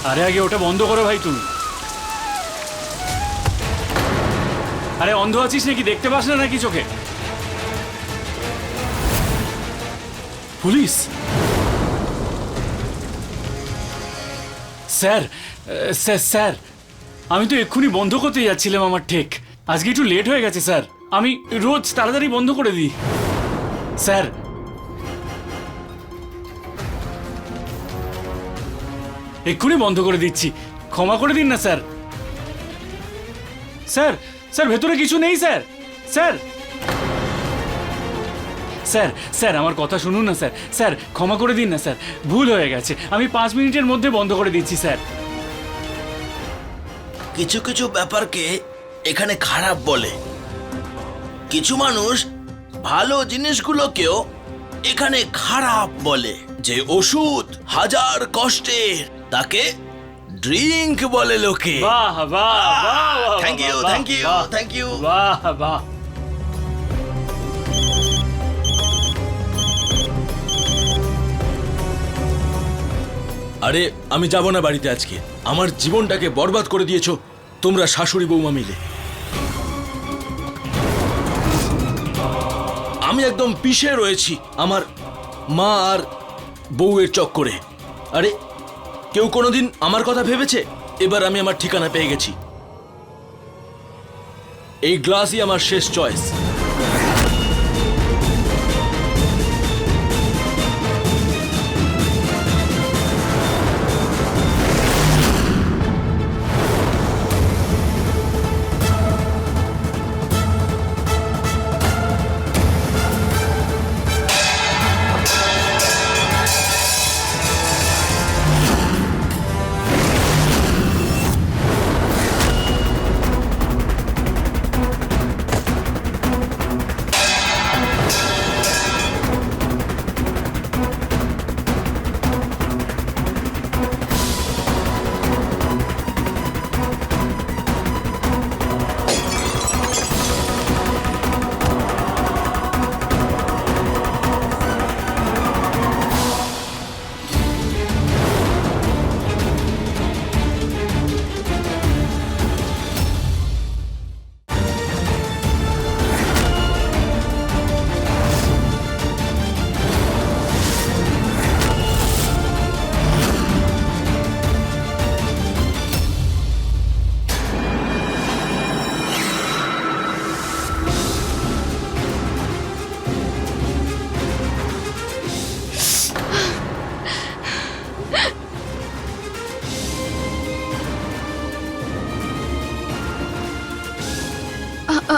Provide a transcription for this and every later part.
আরে আগে ওটা বন্ধ করো ভাই তুমি। আরে অন্ধ আছিস নাকি, দেখতে পাস না নাকি চোখে? পুলিশ? স্যার স্যার স্যার, আমি তো এক্ষুনি বন্ধ করতে যাচ্ছিলাম, আমার ঠিক আজকে একটু লেট হয়ে গেছে স্যার। আমি রোজ তাড়াতাড়ি বন্ধ করে দিই স্যার। এক্ষুনি বন্ধ করে দিচ্ছি, ক্ষমা করে দিন না স্যার। স্যার স্যার ভেতরে কিছু নেই স্যার। স্যার স্যার স্যার আমার কথা শুনুন না স্যার। স্যার ক্ষমা করে দিন না স্যার, ভুল হয়ে গেছে, আমি 5 মিনিটের মধ্যে বন্ধ করে দিচ্ছি স্যার। কিছু কিছু ব্যাপারকে এখানে খারাপ বলে, কিছু মানুষ ভালো জিনিসগুলোকেও এখানে খারাপ বলে। যে ওষুধ হাজার কষ্টের তাকে ড্রিঙ্ক বলে লোকে। বাহ বাহ বাহ, থ্যাংক ইউ বাহ, থ্যাংক ইউ বাহ, থ্যাংক ইউ। বাহ বাহ। আরে আমি যাব না বাড়িতে আজকে, আমার জীবনটাকে বরবাদ করে দিয়েছো তোমরা শাশুড়ি বৌমা মিলে। আমি একদম পিষে রয়েছি আমার মা আর বউয়ের চক্করে। আরে কেউ কোনোদিন আমার কথা ভেবেছে? এবার আমি আমার ঠিকানা পেয়ে গেছি, এই গ্লাসই আমার শেষ চয়েস।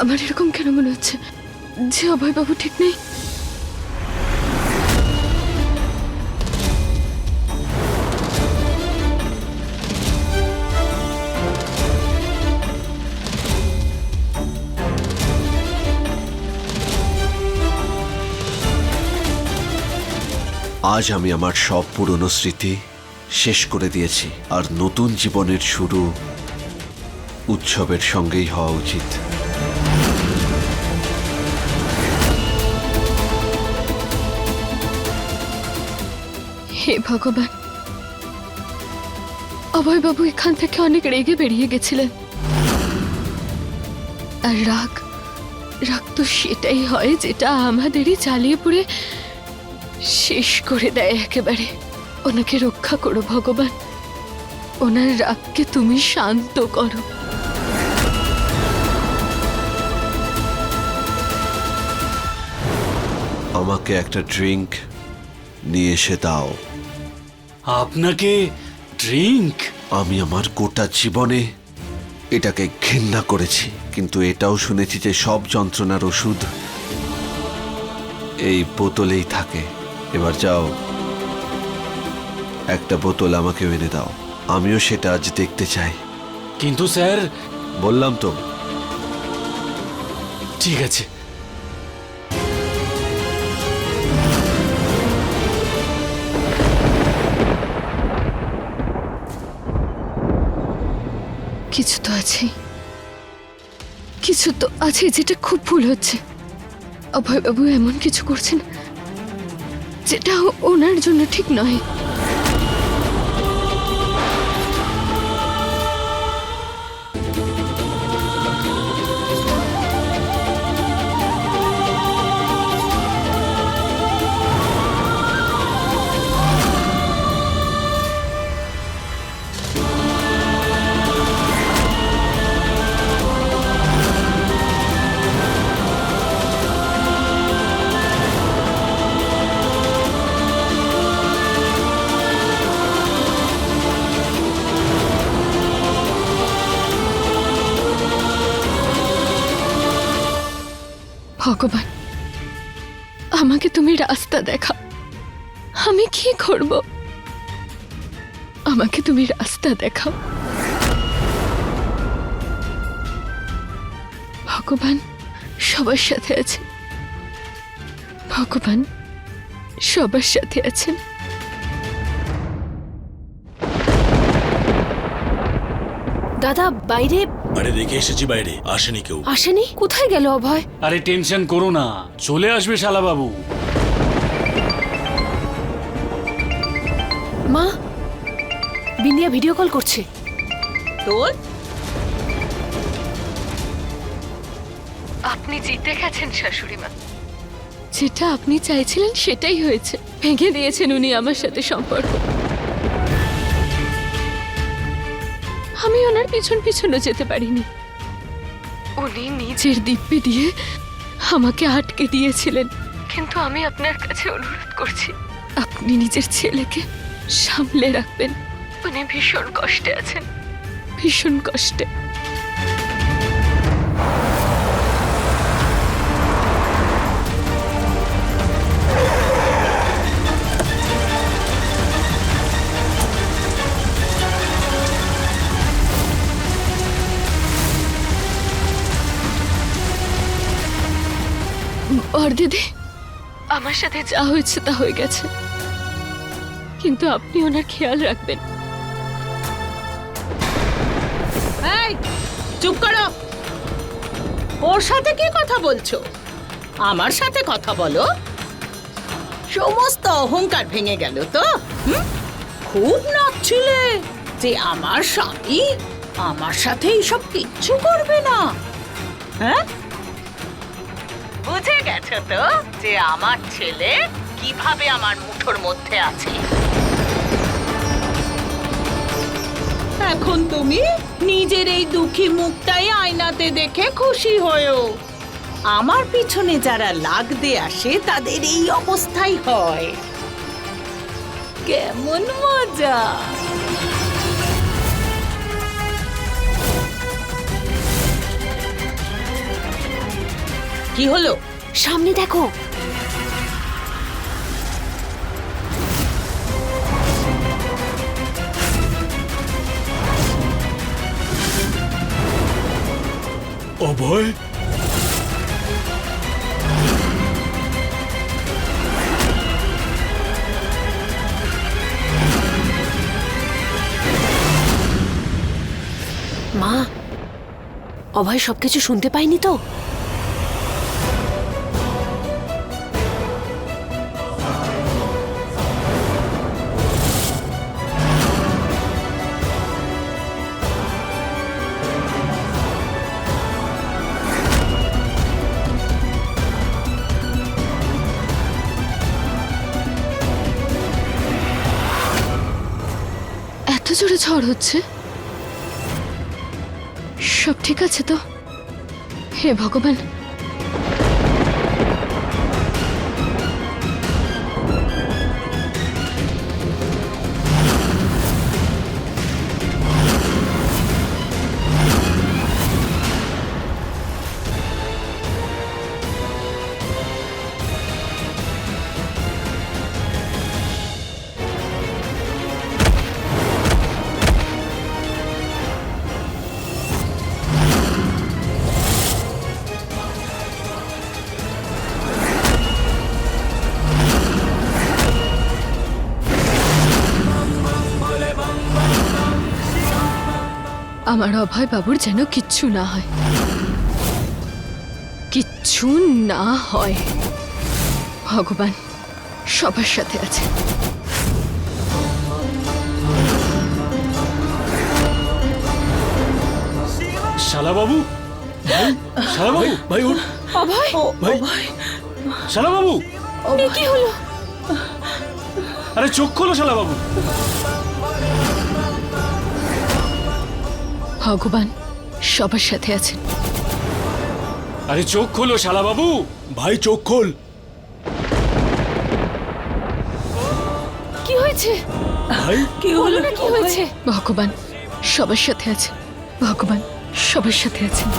আমার এরকম কেন মনে হচ্ছে যে অভয়বাবু ঠিক নেই? আজ আমি আমার সব পুরনো স্মৃতি শেষ করে দিয়েছি, আর নতুন জীবনের শুরু উৎসবের সঙ্গেই হওয়া উচিত। হে ভগবান, অভয়বাবু এখান থেকে অনেক রেগে বেরিয়ে গেছিলেন। আর রাগ রাগ তো সেটাই হয় যেটা আমাদেরই চালিয়ে পুড়ে শেষ করে দেয় একেবারে। ওনাকে রক্ষা করো ভগবান, ওনার রাগকে তুমি শান্ত করো। আমাকে একটা ড্রিঙ্ক নিয়ে এসে দাও। আপনাকে ড্রিঙ্ক? আমি আমার গোটা জীবনে এটাকে ঘৃণা করেছি, কিন্তু এটাও শুনেছি যে সব যন্ত্রণার ওষুধ এই বোতলেই থাকে। এবার যাও, একটা বোতল আমাকে এনে দাও, আমিও সেটা আজ দেখতে চাই। কিন্তু স্যার। বললাম তো। ঠিক আছে। কিছু তো আছে, কিছু তো আছে যেটা খুব ভুল হচ্ছে। অভয়বাবু এমন কিছু করছেন যেটা ওনার জন্য ঠিক নয়। রাস্তা দেখা। আমি কি করব? আমাকে তুমি রাস্তা দেখাও। ভগবান সবার সাথে আছেন, ভগবান সবার সাথে আছেন। দাদা বাইরে আরে রেখে এসেছি বাইরে, আসেনি কেউ। আসেনি? কোথায় গেল অভয়? আরে টেনশন করো না, চলে আসবে শালাবাবু। মা, বিন্দিয়া ভিডিও কল করছে। তোর আপনি জিতে গেছেন শাশুড়ি মা। যেটা আপনি চাইছিলেন সেটাই হয়েছে। ভেঙে দিয়েছেন উনি আমার সাথে সম্পর্ক। আমি ওনার পিছন পিছনও যেতে পারিনি। উনি নিজের দিব্যি দিয়ে আমাকে আটকে দিয়েছিলেন। কিন্তু আমি আপনার কাছে অনুরোধ করছি, আপনি নিজের ছেলেকে সামলে রাখবেন। উনি ভীষণ কষ্টে আছেন, ভীষণ কষ্টে। আর দিদি, আমার সাথে যা হয়েছে তা হয়ে গেছে, কিন্তু আপনি ওনার খেয়াল রাখবেন। এই চুপ করো। ওর সাথে কি কথা বলছো? আমার সাথে কথা বলো। সমস্ত অহংকার ভেঙে গেল তো? খুব নাচছিলে যে আমার স্বামী আমার সাথে এইসব কিচ্ছু করবে না। হ্যাঁ, বুঝে গেছো তো যে আমার ছেলে কিভাবে আমার মুঠোর মধ্যে আছে। এখন তুমি নিজের এই দুঃখী মুখটাই আয়নাতে দেখে খুশি হয়েও। আমার পিছনে যারা লাগতে আসে তাদের এই অবস্থাই হয়। কেমন মজা! কি হলো? সামনে দেখো। অভয়, মা, অভয় সবকিছু শুনতে পাইনি তো? এত জোরে ঝড় হচ্ছে, সব ঠিক আছে তো? হে ভগবান। আমার অভয় বাবুর যেন কিচ্ছু না হয়, কিচ্ছু না হয়। ভগবান সবার সাথে আছে। শালাবাবু, শালাবাবু, ভাই উঠ। অভয়, ভাই, শালাবাবু, এ কি হলো? আরে চোখ খোলো শালাবাবু। ভগবান সবার সাথে আছেন। আরে চোখ খোলো শালাবাবু। ভাই চোখ খোল। কি হয়েছে? ভাই কি হলো? বলো না কি হয়েছে? ভগবান সবার সাথে আছেন, ভগবান সবার সাথে আছেন।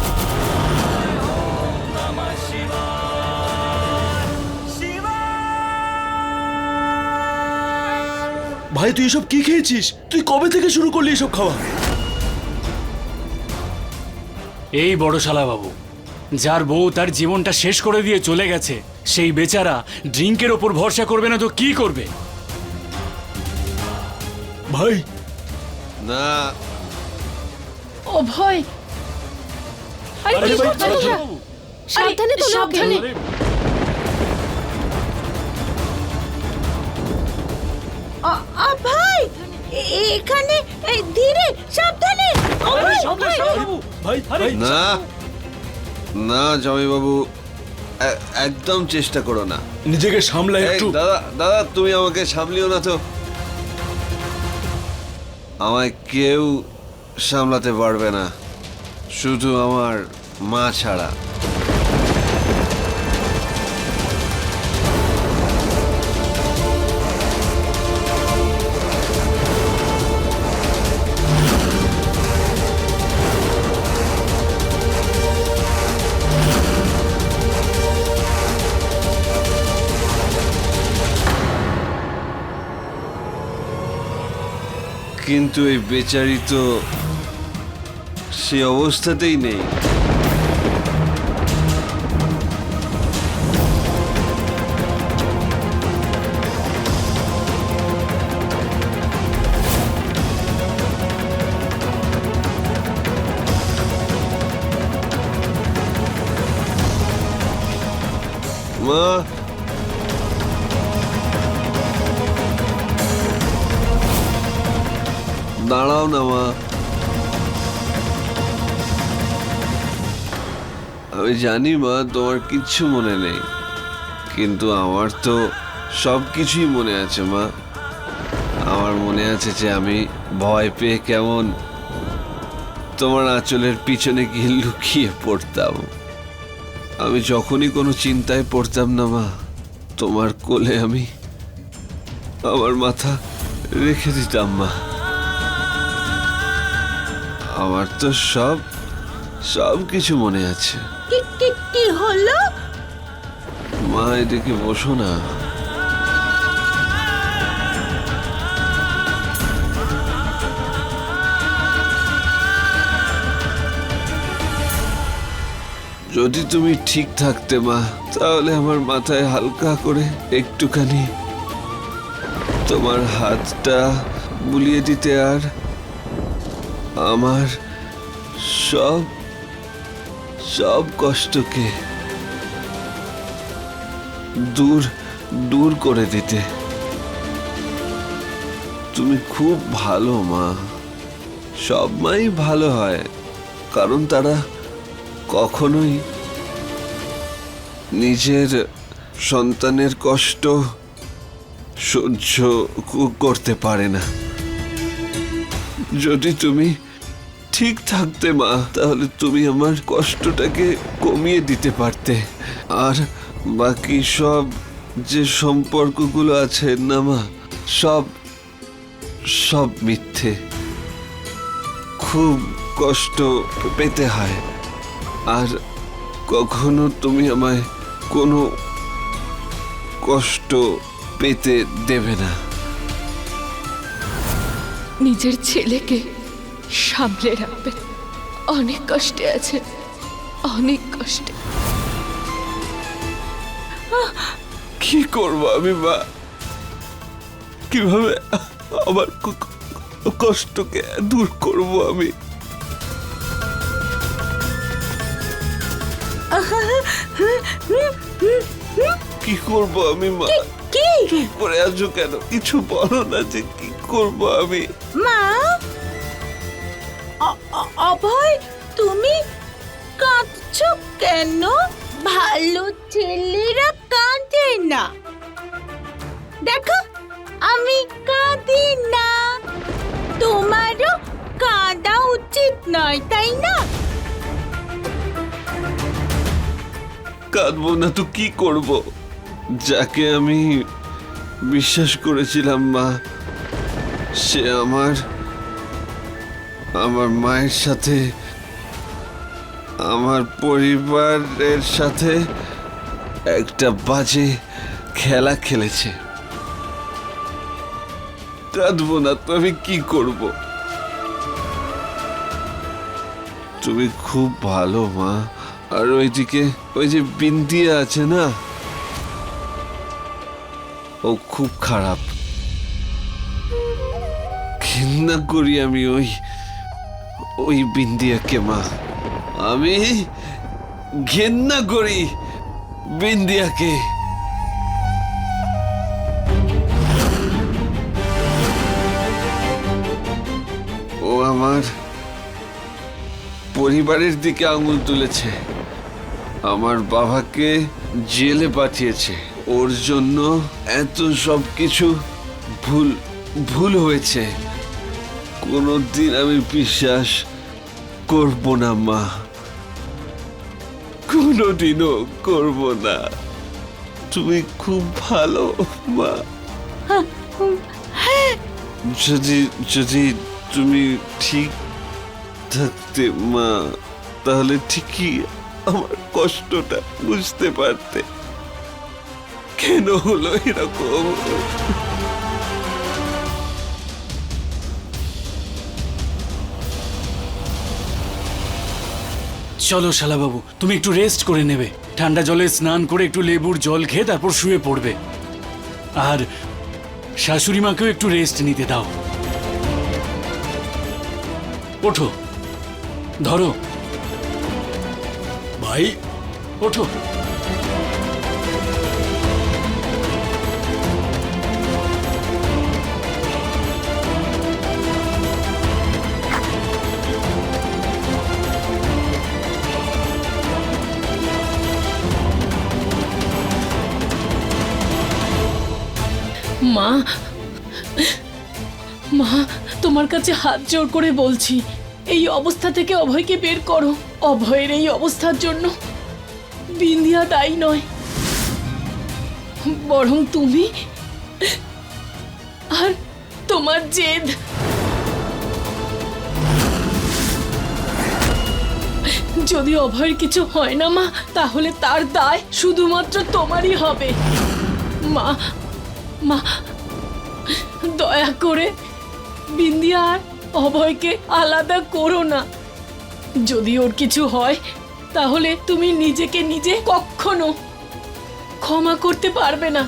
ভাই তুই এসব কি খেয়েছিস? তুই কবে থেকে শুরু করলি এসব খাওয়া? এই বড় শালা বাবু, যার বউ তার জীবনটা শেষ করে দিয়ে চলে গেছে, সেই বেচারা ড্রিঙ্কের ওপর ভরসা করবে না তো কি করবে? ভাই না, অভয়, আরে আরে কি ভাই, করছো তোমরা? সাবধানে তো, সাবধানে। ভাই এখানে ধীরে সাবধানে। ভাই ভাই না, না জামাইবাবু, একদম চেষ্টা করো না। নিজেকে সামলা এই, একটু। দাদা দাদা, তুমি আমাকে সামলিও না তো। আমায় কেউ সামলাতে পারবে না, শুধু আমার মা ছাড়া। কিন্তু এই বেচারি তো সে অবস্থাতেই নেই। মা, দাঁড়াও না মা। আমি জানি মা, তোমার কিচ্ছু মনে নেই, কিন্তু আমার তো সব কিছুই মনে আছে মা। আমার মনে আছে যে আমি ভয় পেয়ে কেমন তোমার আঁচলের পিছনে গিয়ে লুকিয়ে পড়তাম। আমি যখনই কোনো চিন্তায় পড়তাম না মা, তোমার কোলে আমি আমার মাথা রেখে দিতাম মা। আমার তো সব কিছু মনে আছে কি হলো? মা, এদিকে বসো না। যদি তুমি ঠিক থাকতে মা, তাহলে আমার মাথায় হালকা করে একটুখানি তোমার হাতটা বুলিয়ে দিতে, আর আমার সব কষ্টকে দূর করে দিতে। তুমি খুব ভালো মা। সব মাই ভালো হয়, কারণ তারা কখনোই নিজের সন্তানের কষ্ট সহ্য করতে পারে না। যদি তুমি ঠিক থাকতে মা, তাহলে তুমি আমার কষ্টটাকে কমিয়ে দিতে পারতে। আর বাকি সব যে সম্পর্কগুলো আছে না মা, সব মিথ্যে। খুব কষ্ট পেতে হয়, আর কখনো তুমি আমায় কোনো কষ্ট পেতে দেবে না। নিজের ছেলেকে সামলে রাখবেন। অনেক কষ্টে আছে, অনেক কষ্টে। কি করবো আমি মা? কিভাবে আমার কষ্টকে দূর করব আমি? কি করব আমি মা? কি চুপ করে আছো কেন? কিছু বলো না যে কি করব আমি? মা? অভয়, তুমি কাঁদছো কেন? ভালো ছেলেরা কাঁদে না। দেখো, আমি কাঁদি না। তোমারও কাঁদা উচিত নয়, তাই না? কাঁদবো না তো কি করব? যাকে আমি বিশ্বাস করেছিলাম মা, সে আমার মায়ের সাথে, আমার পরিবারের সাথে একটা বাজে খেলা খেলেছে। কাঁদবো না তো আমি কি করব? তুমি খুব ভালো মা। আর ওইদিকে ওই যে বিন্দিয়া আছে না, ও খুব খারাপ। ঘৃণা করি আমি ওই বিন্দিয়াকে মা। আমি ঘৃণা করি বিন্দিয়াকে। ও আমার পরিবারের দিকে আঙুল তুলেছে, আমার বাবাকে জেলে পাঠিয়েছে। ওর জন্য এত সব কিছু ভুল হয়েছে। কোনোদিন আমি বিশ্বাস করব না মা, কোনোদিনও করব না। তুমি খুব ভালো মা। যদি তুমি ঠিক থাকতে মা, তাহলে ঠিকই আমার কষ্টটা বুঝতে পারতে কেন হলো এরকম। চলো শালাবাবু, তুমি একটু রেস্ট করে নেবে। ঠান্ডা জলে স্নান করে একটু লেবুর জল খেয়ে তারপর শুয়ে পড়বে। আর শাশুড়ি মাকেও একটু রেস্ট নিতে দাও। ওঠো, ধরো ভাই, ওঠো। মা, মা, তোমার কাছে হাত জোড় করে বলছি, এই অবস্থা থেকে অভয়কে বের করো। অভয়ের এই অবস্থার জন্য বিন্দিয়া দায়ী নয়, বরং তুমি আর তোমার জেদ। যদি অভয়ের কিছু হয় না মা, তাহলে তার দায় শুধুমাত্র তোমারই হবে। মা, মা, দয়া করে বিন্দিয়া আর অভয়কে আলাদা করো না। যদি ওর কিছু হয় তাহলে তুমি নিজেকে নিজে কখনো ক্ষমা করতে পারবে না।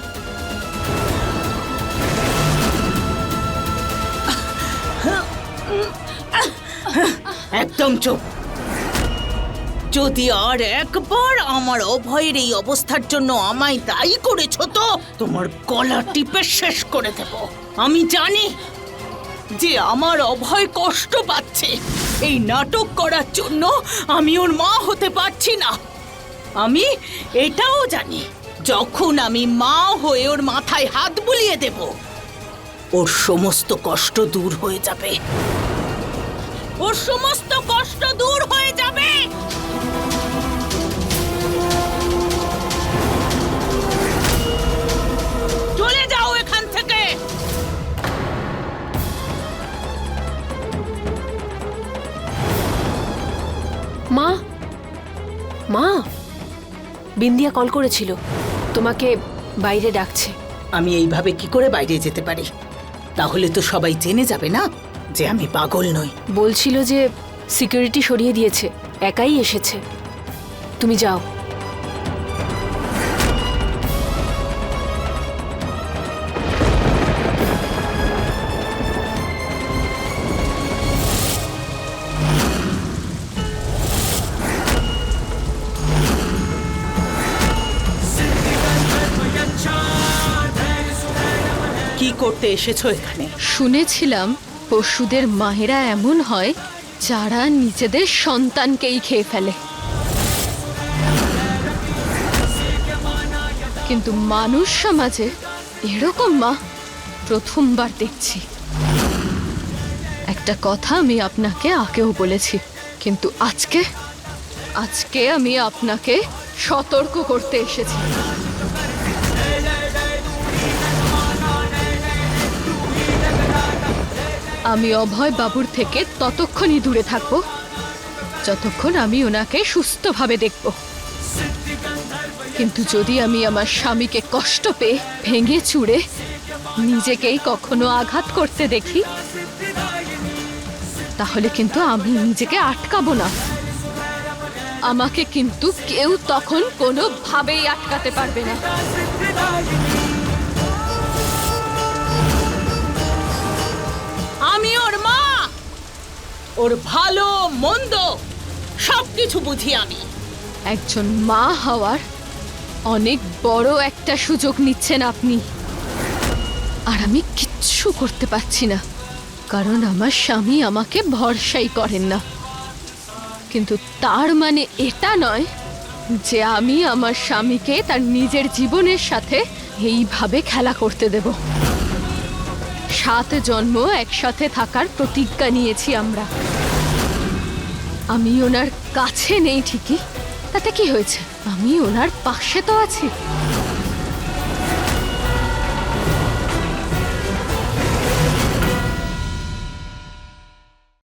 একদম চুপ। যদি আর একবার আমার অভয়ের এই অবস্থার জন্য আমায় দায়ী করেছো তো তোমার গলা টিপে শেষ করে দেব। আমি জানি যে আমার অভয় কষ্ট পাচ্ছে। এই নাটক করার জন্য আমি ওর মা হতে পারছি না। আমি এটাও জানি যখন আমি মা হয়ে ওর মাথায় হাত বুলিয়ে দেব, ওর সমস্ত কষ্ট দূর হয়ে যাবে। ওর সমস্ত কষ্ট দূর হয়ে যাবে। চলে যাও এখান থেকে। মা, মা, বিন্দিয়া কল করেছিল, তোমাকে বাইরে ডাকছে। আমি এইভাবে কি করে বাইরে যেতে পারি? তাহলে তো সবাই জেনে যাবে না যে আমি পাগল নই। বলছিল যে সিকিউরিটি সরিয়ে দিয়েছে, একাই এসেছে। তুমি যাও। কি করতে এসেছো এখানে? শুনেছিলাম পশুদের মায়েরা এমন হয় যারা নিজেদের সন্তানকেই খেয়ে ফেলে, কিন্তু মানুষ সমাজে এরকম মা প্রথমবার দেখছি। একটা কথা আমি আপনাকে আগেও বলেছি, কিন্তু আজকে আমি আপনাকে সতর্ক করতে এসেছি। আমি অভয় বাবুর থেকে ততক্ষণই দূরে থাকবো যতক্ষণ আমি ওনাকে সুস্থভাবে দেখব। কিন্তু যদি আমি আমার স্বামীকে কষ্ট পেয়ে ভেঙে চুড়ে নিজেকেই কখনো আঘাত করতে দেখি, তাহলে কিন্তু আমি নিজেকে আটকাবো না। আমাকে কিন্তু কেউ তখন কোনোভাবেই আটকাতে পারবে না। আমি ওর মা, ওর ভালো মন্দ সবকিছু বুঝি আমি। একজন মা হওয়ার অনেক বড় একটা সুযোগ নিচ্ছেন আপনি, আর আমি কিচ্ছু করতে পারছি না, কারণ আমার স্বামী আমাকে ভরসাই করেন না। কিন্তু তার মানে এটা নয় যে আমি আমার স্বামীকে তার নিজের জীবনের সাথে এইভাবে খেলা করতে দেব। 7 জন্ম একসাথে থাকার প্রতিজ্ঞা নিয়েছি আমরা। আমি ওনার কাছে নেই ঠিকই, তাতে কি হয়েছে? আমি ওনার পাশে তো আছি।